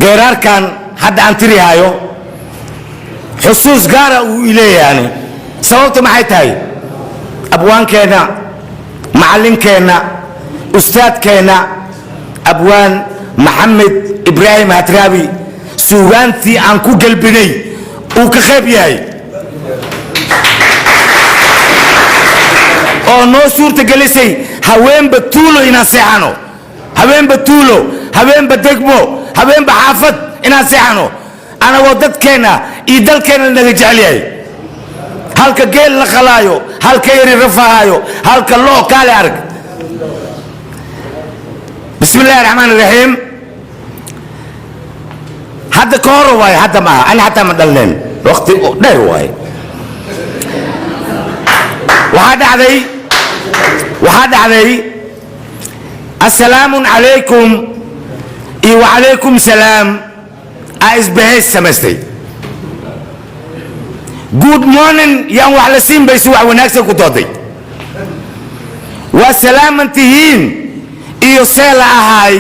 غيرار كان حد عن تري هايو حسوس قارة وإليه يعني سويت معي تاي أبوان كينا معلم كينا أستاذ كينا أبوان محمد إبراهيم هترابي سوغانتي عنكو قلبني وكخيب ياي oo noo suurta gelisay haweenba tuulo inaan seexano haweenba tuulo haweenba degmo haweenba xaafad inaan seexano anagoo dadkeena iyo dalkeena naga jecel yahay halka geel la qalaayo halka yari rafaayo halka loo kaale arag bismillaahi raxmaani raxiim hadda ka hor waay hadda ma ana hatta ma dhalneen waqti dheer waay waxaa dhacday assalaamu calaykum iyo wacalaykum salaam aa isbahays samaystay good morning yaan wax la siin baysi wax wanaagsan ku dooday waa salaaman tihiin iyo see la ahaay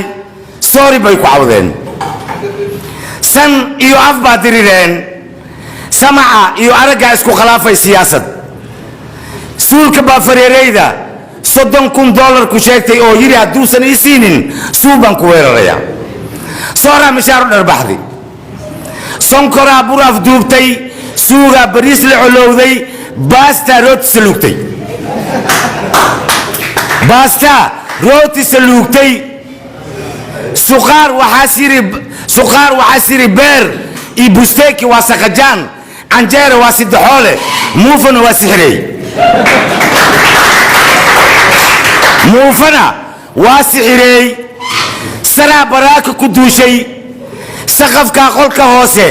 sorry bay ku cawdeen san iyo af baa dirireen samaca iyo araggaa isku khilaafay siyaasad suulka baa fareerayda $30,000 ku sheegtay oo yiri hadduusan ii siinin suul baan ku weerarayaa sooraa mishaaro dharbaxdi sonkoraa bur afduubtay suugaa bariis la colowday baastaa rooti saluugtay baastaa rooti saluugtay suqaar waxaa siri beer iyo busteeki waa saqajaan canjeera waa sidaxoole muufana waa sixirey muufana waa sixirey saraa baraaka ku duushay saqafka qolka hoose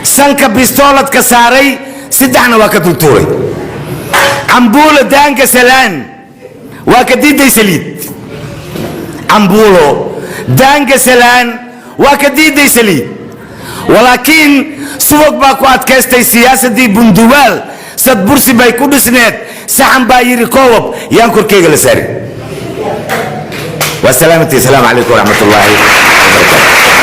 sanka bistooladka saaray saddexna waa ka dultuuray cambuulo daanka salaan waa ka diiday saliid cambuulo daanka salaan waa ka diiday saliid walaakiin subag baa ku adkaystay siyaasadii bunduwaal sad bursi bay ku dhisneed saxan baa yiri koobab yaan korkeyga la saarin والسلام عليكم ورحمة الله وبركاته.